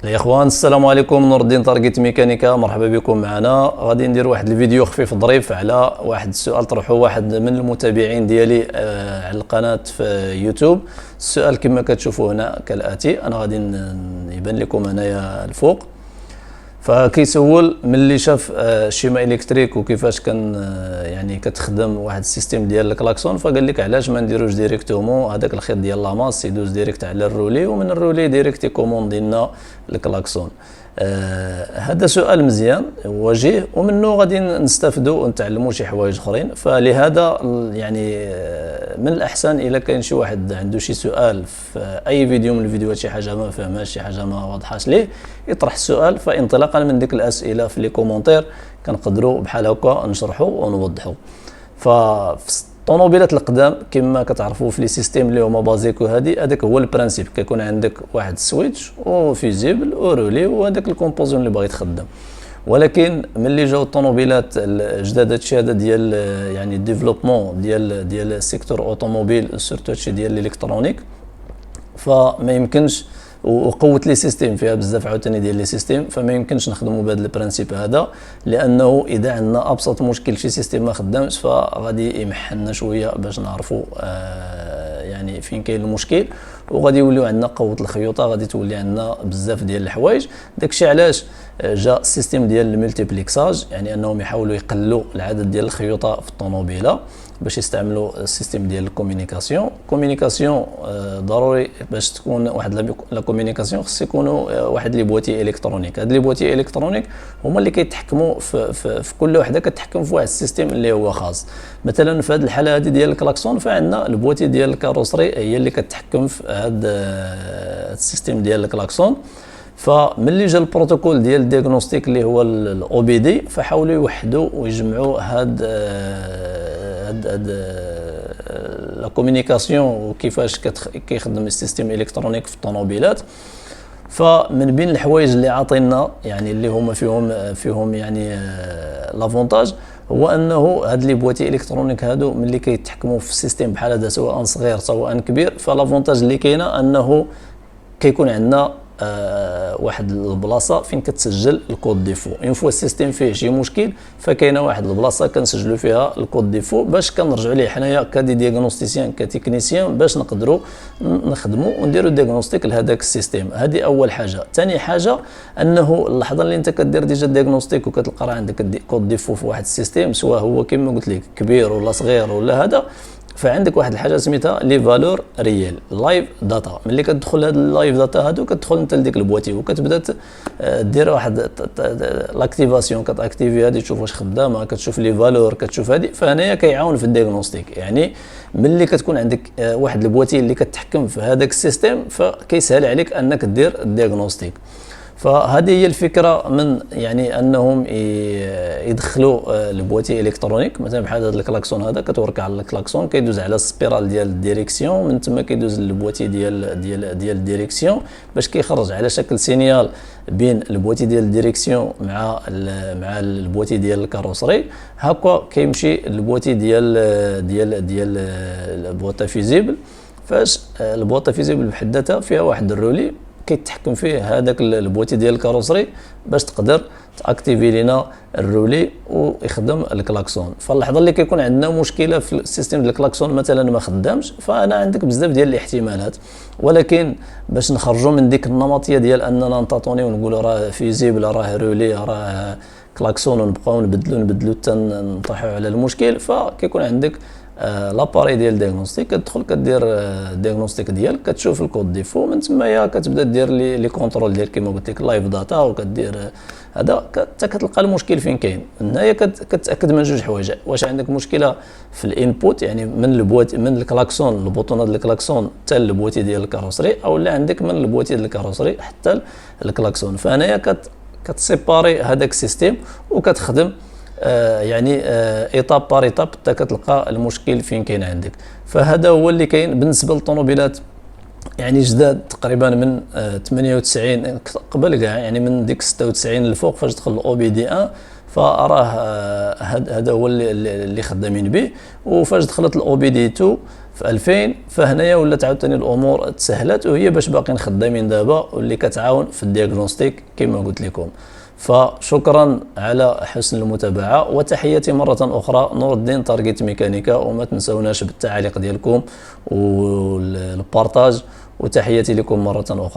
يا اخوان، السلام عليكم. نور الدين طارقيت ميكانيكا، مرحبا بكم معنا. غادي ندير واحد الفيديو خفيف ظريف على واحد السؤال طرحه واحد من المتابعين ديالي على القناه في يوتيوب. السؤال كما كتشوفوا هنا كالاتي، انا غادي يبان لكم هنايا الفوق. فكيسول ملي شاف الشيما الكتريك وكيفاش كان يعني كتخدم واحد السيستيم ديال الكلاكسون، فقال لك علاش ما نديروش ديريكتومون هذاك الخيط ديال لاماس يدوز ديريكت على الرولي، ومن الرولي ديريكت يكوموند لنا الكلاكسون. هذا سؤال مزيان وجيه، ومنه غادي نستافدوا ونتعلموا شي حوايج اخرين. فلهذا يعني من الاحسن الا كاين شي واحد عنده شي سؤال في اي فيديو من الفيديوهات، شي حاجه ما فهمهاش، شي حاجه ما واضحاش ليه، يطرح السؤال. فانطلاقا من ديك الاسئله في لي كومونتير كنقدروا بحال هكا نشرحوا ونوضحوا. ففي الطوموبيلات القدام كما كتعرفوا في لي سيستيم اللي هما بازيكو هذاك هو البرانسيب. كيكون عندك واحد السويتش وفيزيبل ورولي وهذاك الكومبوزون اللي باغي تخدم. ولكن ملي جاو الطوموبيلات الجداد، هادشي هذا ديال يعني الديفلوبمون ديال السيكتور اوتوموبيل، سورتو هادشي ديال الالكترونيك، فما يمكنش، وقوه لي سيستيم فيها بزاف عاوتاني ديال لي سيستيم، فما يمكنش نخدموا بهذا البرانسيب هذا، لانه اذا عندنا ابسط مشكل شي سيستيم ما خدامش فغادي يمحلنا شويه باش نعرفوا يعني فين كاين المشكل، وغادي يوليو عندنا قوه الخيوطه، غادي تولي عندنا بزاف ديال الحوايج. داكشي علاش جاء السيستيم ديال الملتيبليكساج، يعني انهم يحاولوا يقللوا العدد ديال الخيوطه في الطوموبيله باش يستعملوا السيستيم ديال الكومينيكاسيون. ضروري باش تكون واحد لا كومينيكاسيون خص يكونوا واحد لي بواتي الكترونيك. هاد لي بواتي الكترونيك هما اللي كيتحكموا في كل وحده كتحكم في واحد السيستيم اللي هو خاص. مثلا في هذه الحاله هذه ديال الكلاكسون، فعندنا البواتي ديال الكاروسري هي اللي كتحكم في هذا السيستيم ديال الكلاكسون. فملي جا البروتوكول ديال الدياغنوستيك اللي هو الاو بي دي، فحاولوا يوحدوا ويجمعوا هاد لا كومينيكاسيون وكيفاش كيخدم السيستيم الكترونيك في الطوموبيلات. فمن بين الحوايج اللي عاطينا يعني اللي هما فيهم يعني لافونتاج، هو انه هاد لي بواتي الكترونيك هادو ملي كيتحكموا في السيستيم بحال هذا، سواء صغير سواء كبير، فلافونتاج اللي كاينه انه كيكون عندنا واحد البلاصه فين كتسجل الكود ديفو. اون فوا السيستيم فيه شي مشكل، فكاينه واحد البلاصه كنسجلوا فيها الكود ديفو باش كنرجعوا ليه حنايا كدي دياغنوستيسيان كتكنيسيان باش نقدروا نخدموا ونديروا دياغنوستيك لهذاك السيستيم. هذه اول حاجه. ثاني حاجه انه اللحظه اللي انت كدير ديجا دياغنوستيك وكتلقى راه عندك كود ديفو في واحد السيستيم، سواء هو كما قلت لك كبير ولا صغير ولا هذا، فعندك واحد الحاجه سميتها لي فالور ريال لايف داتا. ملي كتدخل هاد اللايف داتا هادو كتدخل انت لديك البواتي وكتبدا دير واحد لاكتيفاسيون، كتاكتيفي هادي تشوف واش خدامه، كتشوف لي فالور، كتشوف هادي. فهنايا كيعاون في الدياغنوستيك. يعني ملي كتكون عندك واحد البواتي اللي كتحكم في هذاك السيستيم، فكيسهل عليك انك دير الدياغنوستيك. فهذه هي الفكره من يعني انهم يدخلوا البواتي الكترونيك. مثلا بحال هذا الكلاكسون هذا كتورك على الكلاكسون، كيدوز على السبيرال ديال الديريكسيون، من تما كيدوز للبواتي ديال الديريكسيون باش كيخرج على شكل سينيال بين البواتي ديال الديريكسيون مع البواتي ديال الكاروسري. هكا كيمشي البواتي ديال البواطه فيزيبل. فاش البواطه فيزيبل بحد ذاتها فيها واحد الرولي كيتحكم فيه هذاك البواتي ديال الكاروسري باش تقدر تاكتيفي لينا الرولي ويخدم الكلاكسون. فاللحظه اللي كيكون عندنا مشكله في السيستم ديال الكلاكسون مثلا ما خدامش، فانا عندك بزاف ديال الاحتمالات، ولكن باش نخرجوا من ديك النمطيه ديال اننا نطاطوني ونقولوا راه فيزيبل راه رولي راه كلاكسون ونبقاو نبدلوا حتى نطيحوا على المشكل، فكيكون عندك لاباري ديال دياغنوستيك. كتدخل كدير دياغنوستيك ديالك، كتشوف الكود ديفو، من تمايا كتبدا دير لي كونترول ديالك كما قلت لك لايف داتا، وكدير هذا حتى كتلقى المشكل فين كاين. هنايا كتاكد من جوج حوايج: واش عندك مشكله في الانبوت يعني من البواتي من الكلاكسون، البوطونه ديال الكلاكسون حتى البواتي ديال الكاروسري، او لا عندك من البواتي ديال الكاروسري حتى الكلاكسون. فهنايا كتسيباري هذاك السيستيم وكتخدم يعني ايطاب بار ايطاب حتى كتلقى المشكل فين كاين عندك. فهذا هو اللي كاين بالنسبه للطوموبيلات يعني جداد، تقريبا من 98 قبل كاع، يعني من ديك 96 الفوق فاش دخل الاو بي دي 1، فراه هذا هو اللي خدامين به. وفاش دخلت الاو بي دي 2 في 2000 فهنايا ولات عاوتاني الامور تسهلت، وهي باش باقيين خدامين دابا واللي كتعاون في الدياغنوستيك كما قلت لكم. فشكرا على حسن المتابعه، وتحياتي مره اخرى نور الدين تارجت ميكانيكا، وما تنسوناش بالتعليق ديالكم والبارطاج، وتحياتي لكم مره اخرى.